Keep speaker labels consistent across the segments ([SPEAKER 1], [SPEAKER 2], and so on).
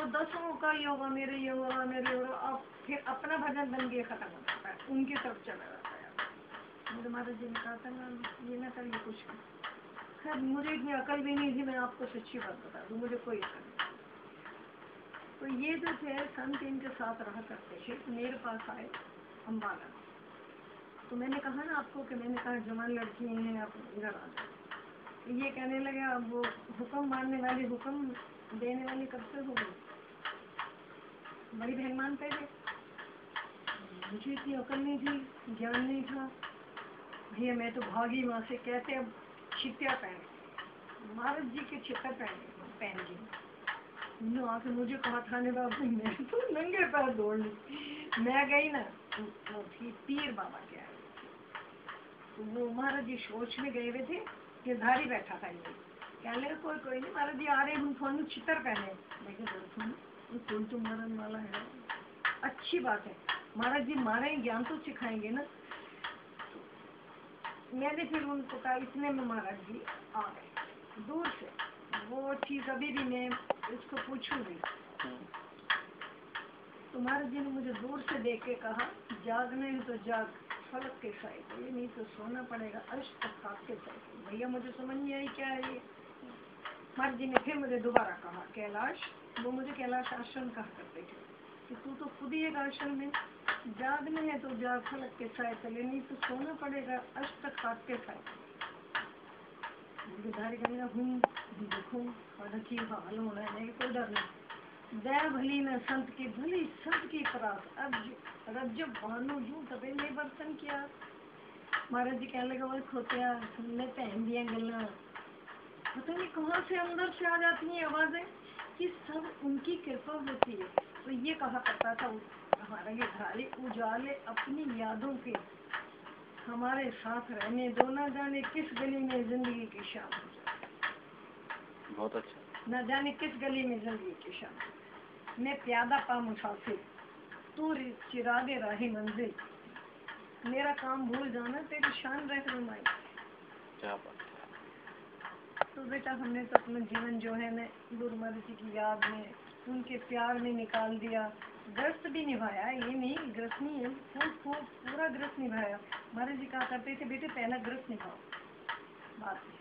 [SPEAKER 1] वो 10 का ये होगा, मेरे ये होगा, मेरे होगा, अब फिर अपना भजन बन के खत्म हो जाता है, उनकी तरफ चला जाता है। मुझे महाराज जी ने कहा था ना ये ना करिए कुछ भी। खैर मुझे इतनी अकल भी नहीं थी, मैं आपको सच्ची बात बता दूँ, मुझे कोई अकल नहीं। तो ये जो थे संत इनके साथ रहा करते थे, मेरे पास आए अम्बाला। तो मैंने कहा ना आपको कि मैंने कहा जवान लड़की हैं, आप इधर आ जाओ। ये कहने लगे अब वो हुक्म मानने वाली, हुक्म देने वाली कब से हो गई, बड़ी बहन मानते थे। मुझे इतनी अकल नहीं थी, ज्ञान नहीं था भैया, मैं तो भागी वहाँ से। कहते अब छित्या पहने, महाराज जी के छित्तर पहन गई। आके मुझे कहा थाने बाबू, मैं तो नंगे पैर दौड़ ली। मैं गई ना, वो थी पीर बाबा के आए, तो वो महाराज जी सोच में गए हुए थे कि धारी बैठा था। ये कह ले कोई नहीं, महाराज जी आ रहे, हम थोड़ा छितर पहने। लेकिन कौन तो मरन वाला है, अच्छी बात है, महाराज जी मारे ज्ञान तो सिखाएंगे ना। मैंने फिर उनको कहा, इतने में महाराज जी आ गए दूर से। वो चीज अभी भी मैं उसको पूछूंगी। तो महाराज जी ने मुझे दूर से देख के कहा, जागने तो जाग फलक के साइड, ये नहीं तो सोना पड़ेगा अष्ट के साइड। भैया मुझे समझ नहीं आई क्या है ये। महाराज जी ने फिर मुझे दोबारा कहा, कैलाश, वो मुझे कैलाश आश्रम कहा करते थे कि तू तो खुद ही एक आश्रम है, जागने है तो जाग फलक के साइड चले, नहीं तो सोना पड़ेगा अष्ट के साइड। धारी करेगा हूँ देखूँ की हाल होना है, कोई डर नहीं। दया भली न संत की भली, संत की परास अब जब बानो जू कभी नहीं बर्तन किया। महाराज जी कहने लगे, वो खोतिया तुमने पहन दिया गला, पता नहीं कहाँ से अंदर से आ जाती हैं आवाजें कि सब उनकी कृपा होती है। तो ये कहा करता था हमारा ये धारी, उजाले अपनी यादों के हमारे साथ रहने दो, ना जाने किस गली में जिंदगी की शाम हो जाए।
[SPEAKER 2] बहुत अच्छा।
[SPEAKER 1] न जाने किस गली में जिंदगी की शाम। मैं प्यादा पा मुसाफिर, तू चिरागे राही मंजिल, मेरा काम भूल जाना तेरी शान रहनुमाई।
[SPEAKER 2] क्या बात।
[SPEAKER 1] तो बेटा हमने तो अपना जीवन जो है ना गुरु महाराज जी की याद में, उनके प्यार में निकाल दिया। ग्रस्त भी निभाया, ये नहीं ग्रस्त नहीं है, पूरा ग्रस्त निभाया। महाराज जी कहा करते थे, बेटे पहला ग्रस्त निभाओ। बात है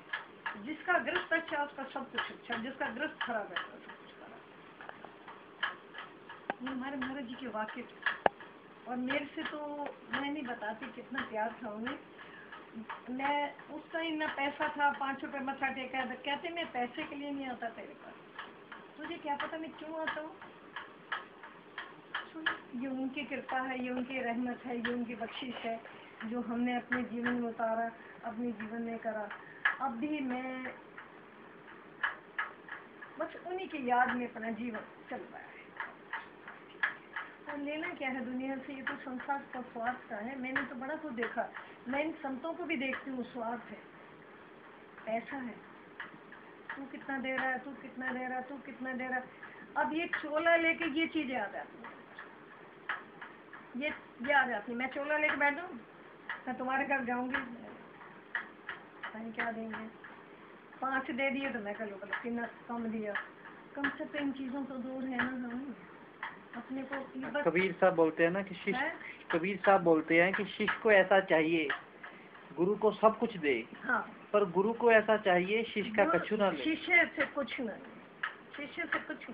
[SPEAKER 1] जिसका ग्रस्त अच्छा उसका सब कुछ अच्छा, जिसका ग्रस्त खराब है उसका सब कुछ खराब। ये हमारे महाराज जी के वाक्य थे। और मेरे से तो मैं नहीं बताती कितना प्यार था उन्हें। मैं उस टाइम ना पैसा था, 5 रुपए मत्था टेका, कहते मैं पैसे के लिए नहीं आता तेरे पास, तुझे क्या पता मैं क्यों आता हूँ। ये उनकी कृपा है, ये उनकी रहमत है, ये उनकी बख्शिश है जो हमने अपने जीवन में उतारा, अपने जीवन में करा। अब भी मैं बस उन्हीं की याद में अपना जीवन चल रहा है। तो लेना क्या है दुनिया से, ये तो संसार का स्वार्थ का है। मैंने तो बड़ा कुछ देखा, मैं इन संतों को भी देखती हूँ, स्वार्थ है, पैसा है, तू कितना दे रहा है, तू कितना दे रहा है, तू कितना दे रहा है। अब ये चोला लेके ये चीजें आ जाती हैं, ये आ जाती। मैं चोला लेके बैठूं, मैं तुम्हारे घर जाऊंगी, क्या देंगे, 5 दे दिए तो मैं कल कितना कम दिया। कम से कम इन चीजों को दूर है ना हम अपने को।
[SPEAKER 2] कबीर साहब बोलते हैं ना कि कबीर साहब बोलते हैं कि शिष्य को ऐसा चाहिए गुरु को सब कुछ दे। हाँ। पर गुरु को ऐसा चाहिए शिष्य का कछु ना ले।
[SPEAKER 1] शिष्य से कुछ न, शिष्य से कुछ न।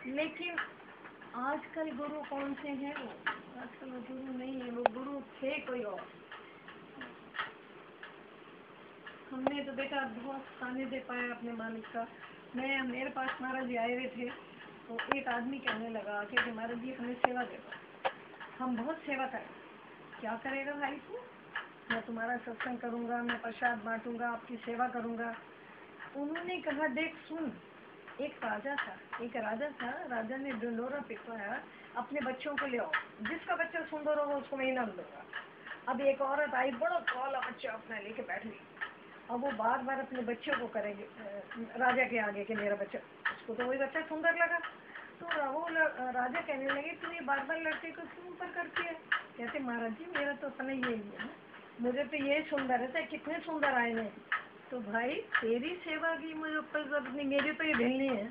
[SPEAKER 1] लेकिन आजकल गुरु कौन से हैं? आजकल वो गुरु नहीं है, वो गुरु थे कोई और। हमने तो बेटा बहुत खाने दे पाया अपने मालिक का। मेरे पास महाराज जी आए हुए थे, तो एक आदमी कहने लगा कि महाराज जी हमें सेवा दे दो, हम बहुत सेवा करें। क्या करेगा भाई तू? मैं तुम्हारा सत्संग करूंगा, मैं प्रसाद बांटूंगा, आपकी सेवा करूंगा। उन्होंने कहा देख सुन, एक राजा था, राजा ने ढंडोरा पिटवाया, अपने बच्चों को ले आओ, जिसका बच्चा सुंदर होगा उसको मैं इनाम दूंगा। अब एक औरत आई, बड़ा काला बच्चा अपना लेके बैठ गई। अब वो बार बार अपने बच्चों को करेंगे राजा के आगे कि मेरा बच्चा, उसको तो वही बच्चा सुंदर लगा। तो वो राजा कहने लगे तू ये बार बार लड़के को क्यों ऊपर करती है? कहते महाराज जी मेरा तो अपना यही है, मुझे तो ये सुंदर है, कितने सुंदर आए हैं। तो भाई तेरी सेवा की मुझे ऊपर, मेरी तो ये भिलनी है,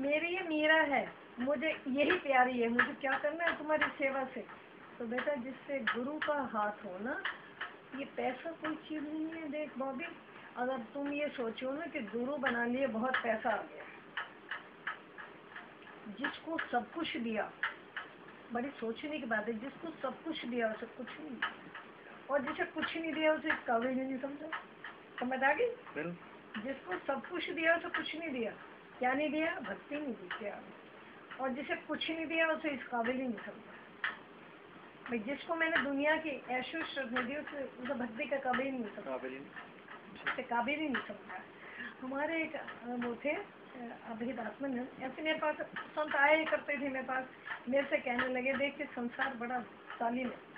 [SPEAKER 1] मेरी ये मीरा है, मुझे यही प्यारी है, मुझे क्या करना है तुम्हारी सेवा से। तो बेटा जिससे गुरु का हाथ हो ना, ये पैसा कोई चीज नहीं है। देख बॉबी, अगर तुम ये सोचो ना कि गुरु बना लिए बहुत पैसा आ गया, जिसको सब कुछ दिया, बड़ी सोचने की बात है, जिसको सब कुछ दिया उसे कुछ नहीं दिया, और जिसे कुछ नहीं दिया उसे काबिल नहीं समझा। समझ आ गई? जिसको सब कुछ दिया उसे कुछ नहीं दिया, क्या नहीं दिया? भक्ति नहीं दी क्या? और जिसे कुछ नहीं दिया उसे इस काबिल ही नहीं समझा। भाई जिसको मैंने दुनिया की ऐशो श्रद्धा दी उसे भक्ति का काबिल ही नहीं समझा, काबिल ही नहीं समझा। हमारे एक वो थे अभिहित आत्मन, ऐसे मेरे पास संत आए करते थे मेरे पास, मेरे से कहने लगे देख के संसार बड़ा शालीन है।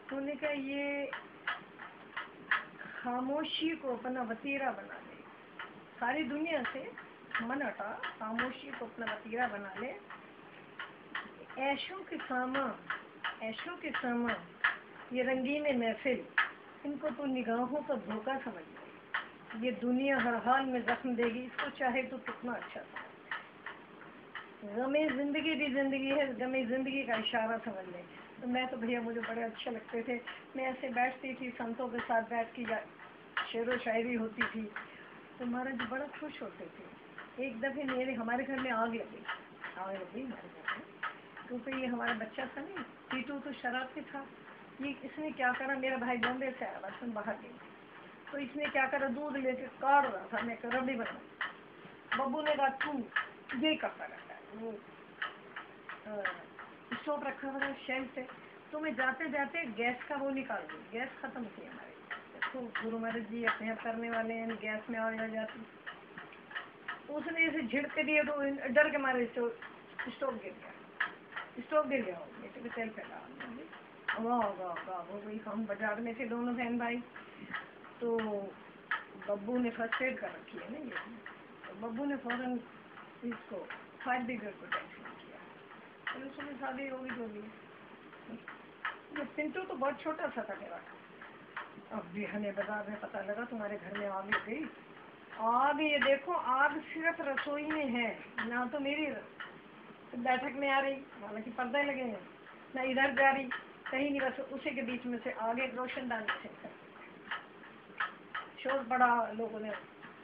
[SPEAKER 1] उन्होंने कहा ये खामोशी को अपना वतीरा बना ले, सारी दुनिया से मन हटा, खामोशी को अपना वतीरा बना ले। ऐशों के सामा ये रंगीन महफिल, इनको तो निगाहों का धोखा समझ ले। ये दुनिया हर हाल में जख्म देगी, इसको चाहे तो कितना अच्छा समझ। गमे जिंदगी भी जिंदगी है, गमे जिंदगी का इशारा समझ ले। तो मैं तो भैया मुझे बड़े अच्छे लगते थे, मैं ऐसे बैठती थी संतों के साथ बैठ के, शेरो शायरी होती थी, तो महाराज जी बड़ा खुश होते थे। एक दफे हमारे घर में आग लगी हमारे घर में, क्योंकि ये हमारा बच्चा था नहीं, टीटू तो शराब पे था। ये इसने क्या करा, मेरा भाई बॉम्बे से आया, बस बाहर गई, तो इसने क्या करा, दूध लेके काट रहा था, मैं रबड़ी बना। बब्बू ने कहा तू ये करता रहता है, वो स्टोव रखा हुआ शेल्फ पे, तो मैं जाते जाते गैस का वो निकाल दी, गैस खत्म थी हमारे। तो गुरु महाराज जी अपने आप करने वाले हैं, गैस में आग लग जाती, उसने इसे झिड़के दिए तो डर के मारे स्टोव गिर गया, बेटे के तेल फैला हो गई। हम बाजार में थे दोनों बहन भाई, तो बब्बू ने फर्स्ट एड कर रखी है ना ये, तो बब्बू ने फौरन इसको फायर ब्रिगेड को टेलीफोन किया, तो उसमें शादी होगी जो भी। ये पिंटू तो बहुत छोटा सा था मेरा। अब भी हमें बाजार में पता लगा तुम्हारे घर में आग लग गई। आग, ये देखो आग सिर्फ रसोई में है, ना तो मेरी बैठक में आ रही, हालांकि पर्दे लगे हैं, ना इधर जा रही, कहीं नहीं, बस उसी के बीच में से आगे एक रोशनदान से शोर बड़ा, लोगों ने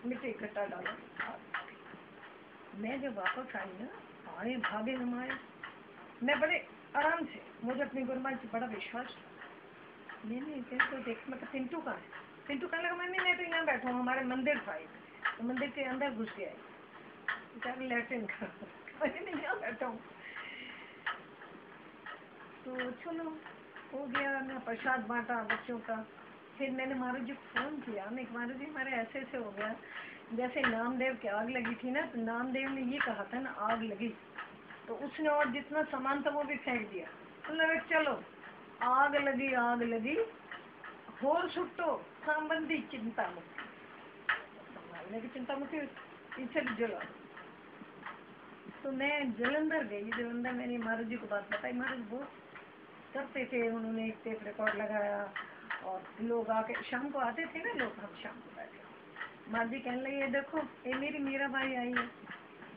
[SPEAKER 1] मिट्टी इकट्ठा डाला। मैं जब वापस आई ना, आए भागे हमारे, मैं बड़े आराम से, मुझे अपनी गुरुमाँ से बड़ा विश्वास था। मैंने तो देख, मतलब पिंटू कहाँ है, पिंटू कहने लगा मैं तो यहाँ बैठा हूँ, हमारे मंदिर था, तो मंदिर के अंदर घुस गया बेचारा लैट्रिन का, नहीं यहाँ बैठा हूँ। तो चलो हो गया, मैं प्रसाद बांटा बच्चों का। फिर मैंने महाराज जी को फोन किया, मैं महाराज जी हमारे ऐसे हो गया, जैसे नामदेव की आग लगी थी ना, तो नामदेव ने ये कहा था ना आग लगी, तो उसने और जितना सामान था वो भी फेंक दिया। तो लगे चलो आग लगी होर सुट्टो संबंधी चिंता मुक्ति, चिंता मुक्ति इसे भी जला। तो मैं जलंधर गई, जलंधर मैंने महाराज जी को बात बताई, महाराज वो करते थे, उन्होंने एक टेप रिकॉर्ड लगाया और लोग आके शाम को आते थे ना लोग, हम शाम को बैठे, महाराज जी कहने लगे ये देखो ये मेरी मीरा बाई आई है,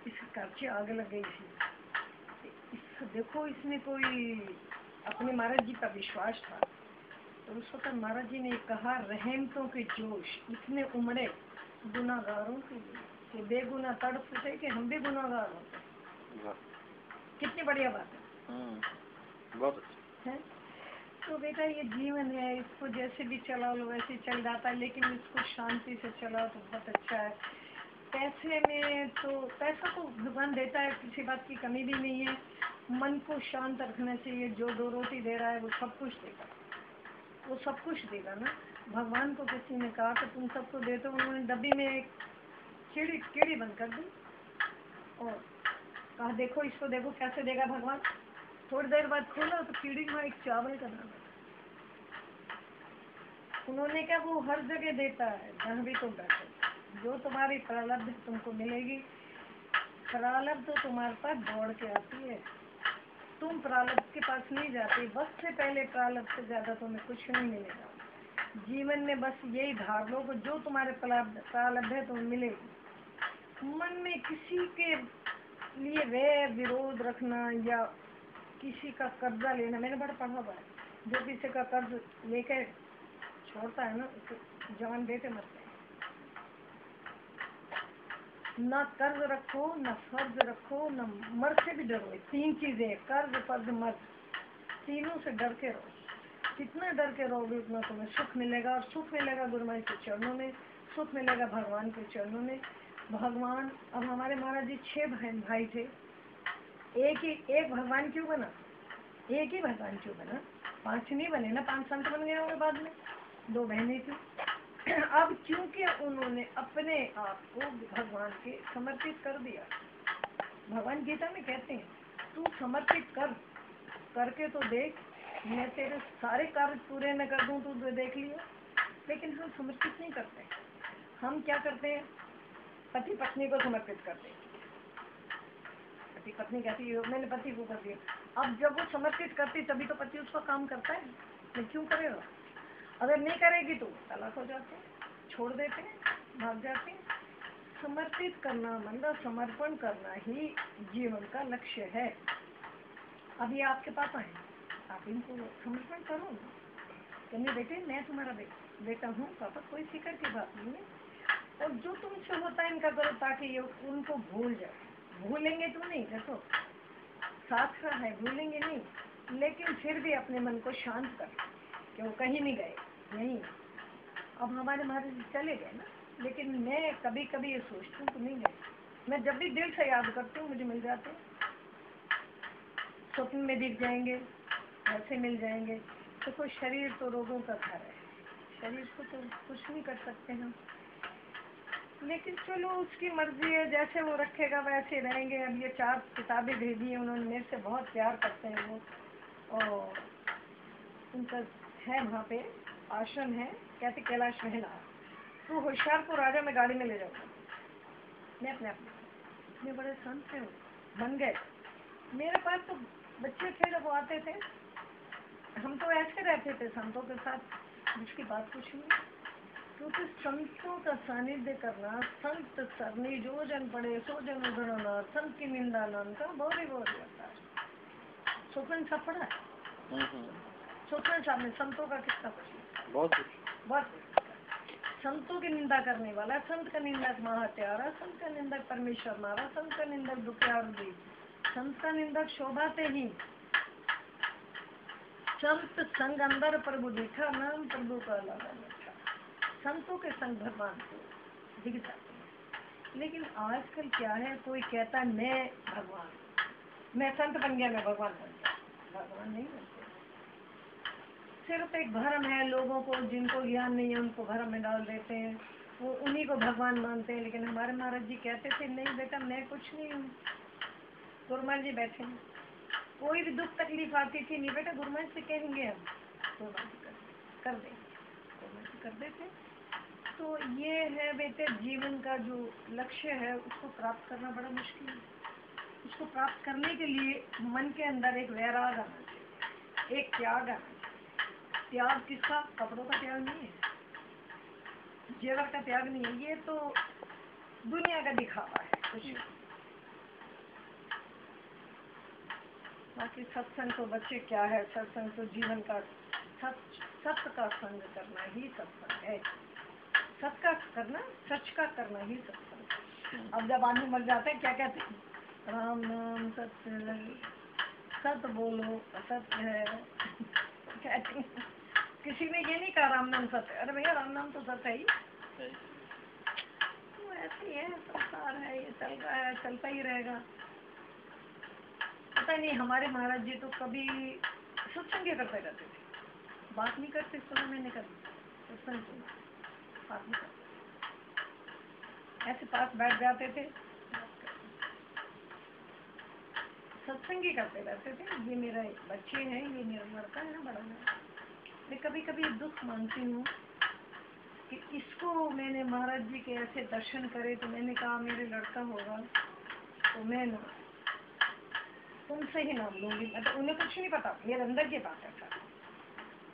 [SPEAKER 1] इस कच्ची आग लग गई थी, देखो इसमें कोई अपने महाराज जी का विश्वास था। तो उस वक्त महाराज जी ने कहा रहमतों के जोश इतने उमड़े गुनाहगारों के लिए कि बेगुना तड़प उठे कि हम भी गुनाहगार होते। कितनी बढ़िया बात है, बहुत है। तो बेटा ये जीवन है, इसको जैसे भी चला लो वैसे चल जाता है, लेकिन इसको शांति से चलाओ तो बहुत अच्छा है। पैसे में तो पैसा तो भगवान देता है, किसी बात की कमी भी नहीं है, मन को शांत रखना चाहिए। जो 2 रोटी दे रहा है वो सब कुछ देगा, वो सब कुछ देगा ना। भगवान को किसी ने कहा कि तुम सबको देते हो, उन्होंने डब्बी में एक कीड़ी बंद कर दी और कहा देखो इसको देखो कैसे देगा भगवान। थोड़ी देर बाद खोला तो कीड़ी में एक चावल का दाना। उन्होंने कहा वो हर जगह देता है जहाँ भी तुम बैठो, जो तुम्हारी प्रारब्ध तुमको मिलेगी। प्रारब्ध तो तुम्हारे पास दौड़ के आती है, तुम प्रारब्ध के पास नहीं जाती, वक्त से पहले प्रारब्ध से ज्यादा तुम्हें कुछ नहीं मिलेगा। जीवन में बस यही धार लो कि जो तुम्हारे प्रारब्ध है तो मिलेगी। मन में किसी के लिए वैर विरोध रखना या किसी का कर्जा लेना, मैंने बड़ा पढ़ा हुआ है, जो किसी का कर्ज लेके छोड़ता है ना उसको जवान बेटे मरते हैं। ना कर्ज रखो, ना फर्ज रखो, ना मर्द से भी डरो। 3 चीजें, कर्ज फर्ज मर्द, तीनों से डर के रहो। जितना डर के रहोगे उतना तुम्हें सुख मिलेगा, और सुख मिलेगा गुरु महाराज के चरणों में, सुख मिलेगा भगवान के चरणों में। भगवान, अब हमारे महाराज जी 6 बहन भाई थे, एक भगवान क्यों बना? एक ही भगवान क्यों बना? 5 नहीं बने ना, 5 संत बन गए होंगे बाद में, 2 बहनें थी। अब क्योंकि उन्होंने अपने आप को भगवान के समर्पित कर दिया। भगवान गीता में कहते हैं तू समर्पित करके तो देख, मैं तेरे सारे कार्य पूरे न कर दूं तो देख लियो। लेकिन हम समर्पित नहीं करते। हम क्या करते हैं? पति पत्नी को समर्पित करते हैं। पति पत्नी कहती है मैंने पति को कर दिया। अब जब वो समर्पित करती तभी तो पति उसका काम करता है, मैं क्यों करेगा? अगर नहीं करेगी तो तलाक हो जाते हैं, छोड़ देते हैं, भाग जाते हैं। समर्पित करना मतलब समर्पण करना ही जीवन का लक्ष्य है। अब ये आपके पापा हैं, आप इनको समर्पण करो। कहने बेटे मैं तुम्हारा बेटा हूँ पापा, कोई फिक्र की बात नहीं है, और जो तुमसे होता है इनका करो ताकि ये उनको भूल जाए। भूलेंगे तो नहीं, देखो साथ का है, भूलेंगे नहीं, लेकिन फिर भी अपने मन को शांत कर कि वो कहीं नहीं गए। नहीं, अब हमारे महाराज चले गए ना, लेकिन मैं कभी कभी ये सोचती हूँ कि नहीं गए। मैं जब भी दिल से याद करती हूँ मुझे मिल जाते हैं, स्वप्न में दिख जाएंगे, ऐसे मिल जाएंगे। तो कोई शरीर तो रोगों का घर है, शरीर को तो कुछ नहीं कर सकते हम, लेकिन चलो उसकी मर्जी है, जैसे वो रखेगा वैसे रहेंगे। अब ये 4 किताबें भेजी हैं उन्होंने, मेरे से बहुत प्यार करते हैं वो, और उनका है वहाँ पे आश्रम है, कहते कैलाश महला। तो होशियारपुर राजा में गाड़ी में ले जाऊँगा मैं अपने आप इतने बड़े संत थे बन गए। मेरे पास तो बच्चे थे जब वो आते थे, हम तो ऐसे रहते थे संतों के साथ, उसकी बात कुछ नहीं। क्योंकि संतों का सानिध्य करना, संत सरनी जो जन पड़े सो जन उगड़ना, संत की निंदा नाम का बहुत ही लगता है। सुखन सब पढ़ा है, सुखन साहब ने संतों का कितना कुछ, बहुत संतों की निंदा करने वाला, संत का निंदक महात्यारा, संत का निंदक परमेश्वर मारा, संत का निंदक दुखियार दी, संत का निंदक शोभाते ही, संत संग अंदर प्रभु दिखा, नाम प्रभु का लगा। संतों के संग भगवान को दिख जाते हैं। लेकिन आजकल क्या है, कोई कहता है मैं भगवान, मैं संत बन गया, मैं भगवान बन गया। भगवान नहीं बनते, सिर्फ एक भ्रम है लोगों को, जिनको ज्ञान नहीं है उनको भ्रम में डाल देते हैं, वो उन्हीं को भगवान मानते हैं। लेकिन हमारे महाराज जी कहते थे नहीं बेटा मैं कुछ नहीं हूँ। गुरु महाराज जी बैठे हैं, कोई भी दुख तकलीफ आती थी, नहीं बेटा गुरु महाराज से कहेंगे हम, गुरु महाराज जी कर देंगे, गुरु महाराज जी कर देते। तो ये है बेटे, जीवन का जो लक्ष्य है उसको प्राप्त करना बड़ा मुश्किल है। उसको प्राप्त करने के लिए मन के अंदर एक वैराग आना चाहिए, एक त्याग आना चाहिए। त्याग किसका? कपड़ों का त्याग नहीं है, जेवर का त्याग नहीं है, ये तो दुनिया का दिखावा है कुछ। बाकी सत्संग तो बच्चे क्या है, सत्संग तो जीवन का सत्य का संग करना ही सत्संग है। सत्य का करना, सच का करना ही सत्संग है। अब जब आदमी मर जाते हैं क्या कहते हैं? राम नाम सत्य, सत्य बोलो असत्य है कहते हैं। किसी ने ये नहीं कहा राम नाम सत्य, अरे भैया राम नाम तो सत्य ही। तो ऐसे ही है, संसार है, ये चल रहा है, चलता ही रहेगा। पता नहीं हमारे महाराज जी तो कभी सत्संग करते रहते थे, बात नहीं करते। सुना मैंने कभी सत्संग सुना, बात नहीं करते, ऐसे पास बैठ जाते थे, सत्संग ही करते रहते थे। ये मेरा बच्चे हैं, ये मेरा लड़का है ना, बड़ा है। मैं कभी कभी दुख मानती हूँ कि इसको मैंने महाराज जी के ऐसे दर्शन करे, तो मैंने कहा मेरे लड़का होगा तो मैं ना तुमसे ही नाम लूंगी। मतलब उन्हें कुछ नहीं पता, मेरे अंदर की बात है,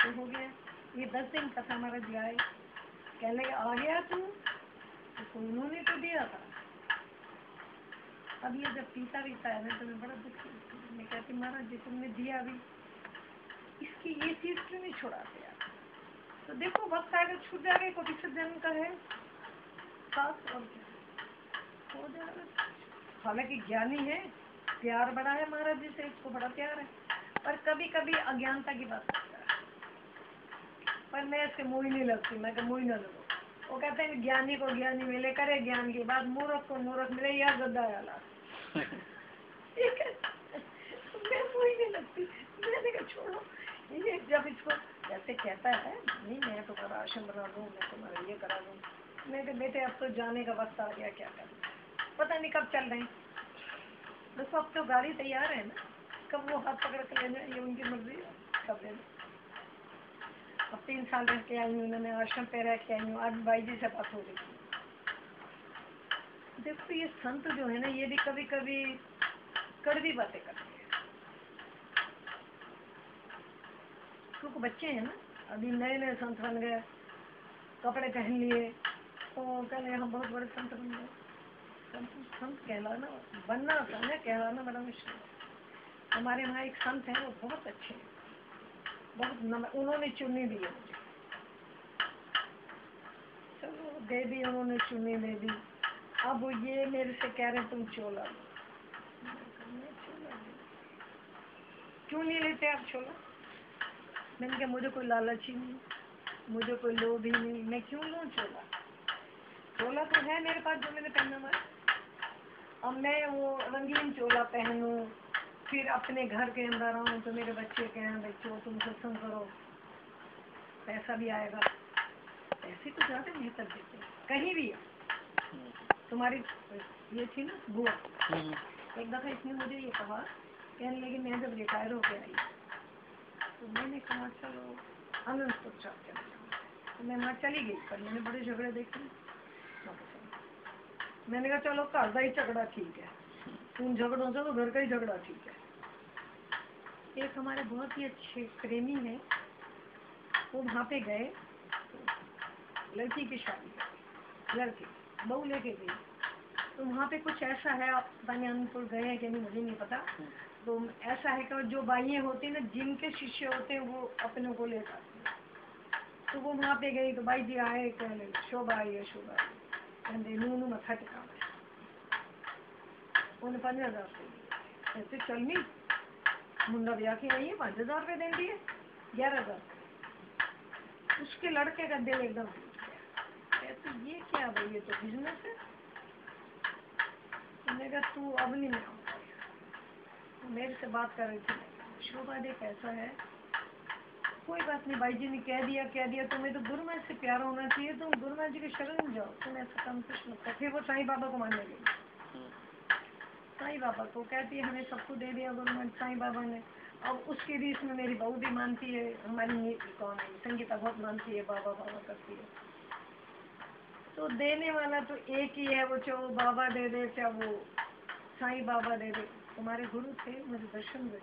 [SPEAKER 1] तो हो गया। ये 10 दिन कथा महाराज जी आए, कहने लगे आ गया तू, तो उन्होंने तो दिया था। अब ये जब पीता है ना तो मैं बड़ा दुखी, मैं कहती महाराज जी तुमने दिया भी, इसकी ये चीज क्यों नहीं छुड़ाते आप? तो देखो वक्त आएगा छूट जाएगा, कोटि से जन्म का है साथ और क्या हो जाएगा। हालांकि ज्ञानी है, प्यार बड़ा है महाराज जी से, इसको बड़ा प्यार है, पर कभी कभी अज्ञानता की बात करता है। पर मैं इसके मुँह ही नहीं लगती, मैं मुँह ही न लगो। वो कहते हैं ज्ञानी को ज्ञानी मिले, करे ज्ञान की बात, मूर्ख को मूर्ख मिले, या गद्दा वाला। ठीक है, मैं मुँह ही नहीं लगती। मैंने कहा छोड़ो, ये जब इसको ऐसे कहता है नहीं मैं तुम्हारा आश्रम बना दूँ, मैं तुम्हारा ये करा दूँ, मैं कहा बेटे अब तो जाने का वक्त आ गया, क्या करना, पता नहीं कब चल रहे हैं। देखो अब तो गाड़ी तैयार है ना, कब वो हाथ पकड़ के ले जाए ये उनकी मर्जी है, कब ले जाए। अब 3 साल रह के आई हूँ, उन्होंने आश्रम पे रह के आई हूँ, आज भाई जी से बात हो रही। देखो ये संत जो है ना, ये भी कभी कभी कड़वी बातें करते हैं, क्योंकि बच्चे हैं ना, अभी नए नए संत बन गए, कपड़े पहन लिए तो कहने हम बहुत बड़े संत बन गए। संत कहलाना, बनना आसान है, कहलाना बड़ा मुश्किल है। हमारे वहाँ एक संत है, वो बहुत अच्छे हैं, बहुत उन्होंने चुन्नी दी है मुझे, चलो दे दी उन्होंने, चुन्नी दे दी। अब ये मेरे से कह रहे तुम चोला लो, क्यों नहीं लेते आप चोला? मैंने कहा मुझे कोई लालच ही नहीं, मुझे कोई लोभ ही नहीं, मैं क्यों लूँ चोला? चोला तो है मेरे पास जो मैंने पहना हुआ। अब मैं वो रंगीन चोला पहनूं, फिर अपने घर के अंदर आऊँ तो मेरे बच्चे कहें बच्चों तुम सत्संग करो, पैसा भी आएगा, पैसे तो ज़्यादा बेहतर देते हैं कहीं भी। तुम्हारी ये थी ना बुआ, एक दफ़ा इसने मुझे ये कहा, कहने लगी मैं जब रिटायर होके आई तो मैंने कहा चलो अनंतपुर चलते हैं, तो मैं वहाँ चली गई, पर मैंने बड़े झगड़े देखे। मैंने कहा चलो घर का ही झगड़ा ठीक है, तुम झगड़ों से तो घर का ही झगड़ा ठीक है। एक हमारे बहुत ही अच्छे प्रेमी हैं, वो वहाँ पे गए, लड़की की शादी, लड़की बहू लेके गई, तो वहाँ पे कुछ ऐसा है, आप बनियानपुर गए हैं कि नहीं मुझे नहीं पता, तो ऐसा है कि जो बाइयाँ होती हैं ना, जिनके शिष्य होते हैं वो अपने को लेकर आते हैं। तो वो वहाँ पे गई तो भाई जी आए, कहने शोभा आई है, शोभा आई, कहते नूनू मथा टिका उन्हें 15,000 रुपये ऐसे चलनी मुंडा ब्याह के आई है, 5,000 रुपये दे दिए, 11,000। उसके लड़के का दिल एकदम कहते ये क्या भाई, ये तो बिजनेस है। मैंने कहा तू अब नहीं आऊँगा, मेरे से बात कर रही थी शोभा देख ऐसा है, कोई बात नहीं, भाई जी ने कह दिया, तुम्हें तो गुरु महाराज से प्यार होना चाहिए, तुम गुरु महाराज जी के शरण जाओ, तुम ऐसा काम कुछ मत कर। फिर वो साईं बाबा को मानने लगी, साईं बाबा को कहती है हमें सबको दे दिया गुरु महाराज साईं बाबा ने। अब उसकी रीस में मेरी बहू भी मानती है, हमारी कौन है संगीता बहुत मानती है, बाबा बाबा करती है। तो देने वाला तो एक ही है, वो चाहे वो बाबा दे दे चाहे वो साईं बाबा दे दे। तुम्हारे गुरु थे, मुझे दर्शन दे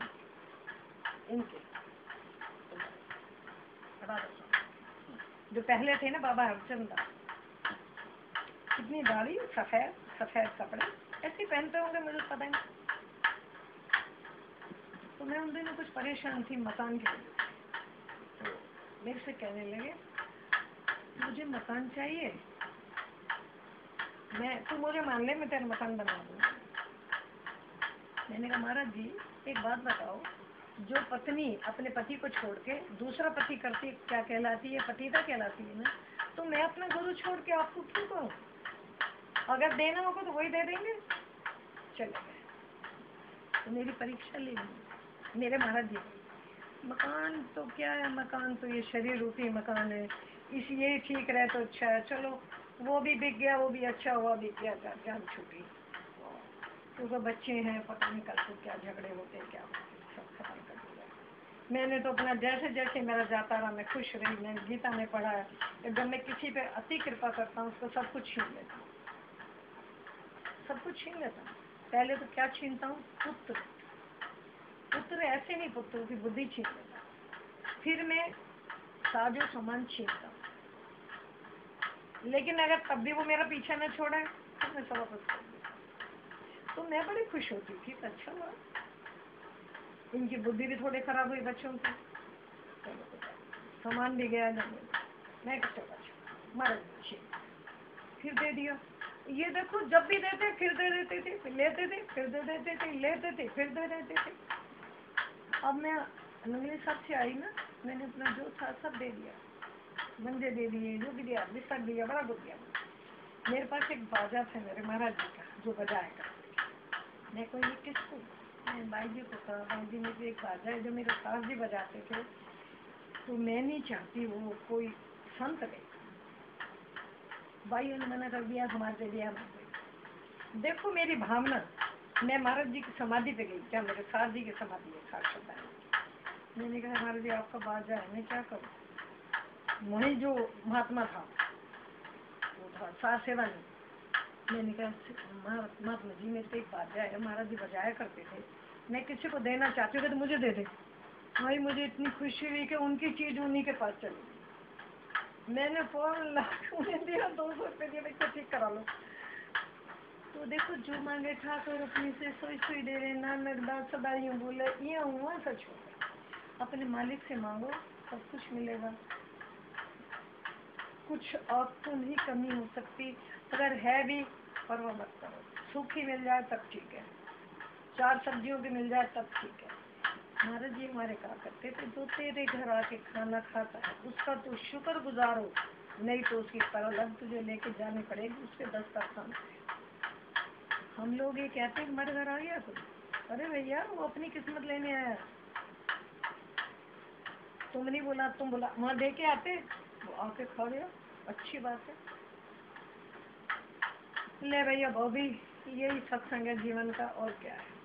[SPEAKER 1] इनके जो पहले थे ना, बाबा हरचंद दास, कितनी दाढ़ी, सफेद सफेद कपड़े ऐसे पहनते होंगे मुझे पता नहीं। तो मैं उन दिनों कुछ परेशान थी मकान के लिए, तो मेरे से कहने लगे मुझे मकान चाहिए, तू मुझे मान ले, मैं तेरा मकान बना दूँगा। मैंने कहा महाराज जी एक बात बताओ, जो पत्नी अपने पति को छोड़ के दूसरा पति करती क्या कहलाती है? पतिता कहलाती है ना। तो मैं अपना गुरु छोड़ के आपको क्यों कहूँ? अगर देना होगा तो वही दे देंगे। चले गए, तो मेरी परीक्षा ले ली मेरे महाराज जी। मकान तो क्या है, मकान तो ये शरीर रूपी मकान है, इस ये ठीक रहे तो अच्छा है। चलो वो भी बिक गया, वो भी अच्छा हुआ, बिक गया, जान छूटी, क्योंकि बच्चे हैं, पता नहीं कल को क्या झगड़े होते क्या होते, सब खत्म कर दिया। मैंने तो अपना जैसे जैसे मेरा जाता रहा, मैं खुश रही। मैंने गीता में पढ़ा है कि जब मैं किसी पे अति कृपा करता हूँ उसको सब कुछ छीन लेता हूँ, सब कुछ छीन लेता हूँ। पहले तो क्या छीनता हूँ? पुत्र। पुत्र ऐसे नहीं, पुत्रों की बुद्धि छीन लेता हूँ। फिर मैं साजो सामान छीनता हूँ, लेकिन अगर तब भी वो मेरा पीछा न छोड़ा तो मैं सब वापस कर दूँ। तो मैं बड़ी खुश होती थी। अच्छा हुआ, इनकी बुद्धि भी थोड़ी खराब हुई बच्चों की। सामान भी गया जब मैं चलो मर फिर दे दिया। ये देखो, जब भी देते फिर दे देते थे, फिर लेते थे, फिर दे देते थे, लेते थे, फिर दे देते थे। अब मैं नंगले साहब से आई ना, मैंने अपना जो था सब दे दिया, मंजे दे दिए, जो भी दिया, बिस्तर दिया, बड़ा कुछ दिया। मेरे पास एक बाजा था मेरे महाराज जी का, जो बजाया करते। मैं को ये किसको, मैं भाई जी को कहा, भाई जी मेरे एक बाजा है जो मेरे सास जी बजाते थे, तो मैं नहीं चाहती वो कोई संत गए। भाइयों ने मना कर दिया, हमारे दे दिया। देखो मेरी भावना, मैं महाराज जी की समाधि पे गई, क्या मेरे सास जी की समाधि है साक्षात। मैंने कहा महाराज जी आपका बाजा है, मैं क्या करूँ। वही जो महात्मा था वो था सास सेवा नहीं। मैंने कहा महात्मा जी मेरे पे एक बाजा है, महाराज जी बजाया करते थे, मैं किसी को देना चाहती हूँ तो मुझे दे दे। भाई मुझे इतनी खुशी हुई कि उनकी चीज उन्हीं के पास चली। मैंने फोन ला उन्हें दिया, 200 रुपये दिए, बच्चे ठीक करा लो। तो देखो जो मांगे ठाकुर अपनी से सोई सोई दे रहे। नानक दास सदा यूं बोले, ये हुआ सच हो। अपने मालिक से मांगो, सब कुछ मिलेगा। कुछ आपको नहीं कमी हो सकती, अगर है भी परवाह मत करो। सूखी मिल जाए तब ठीक है, 4 सब्जियों की मिल जाए तब ठीक है। महाराज जी हमारे कहा करते थे, जो तेरे घर आके खाना खाता है उसका तो शुक्र गुजारो, नहीं तो उसकी परलग तुझे लेके जानी पड़ेगी उसके 10 तरफान। हम लोग ये कहते हैं हमारे घर आ गया तो, अरे भैया वो अपनी किस्मत लेने आया, तुम नहीं बोला, तुम बोला, वहाँ दे के आते, वो आके खा गया, अच्छी बात है। ले भैया वो भी यही सत्संग है जीवन का, और क्या है।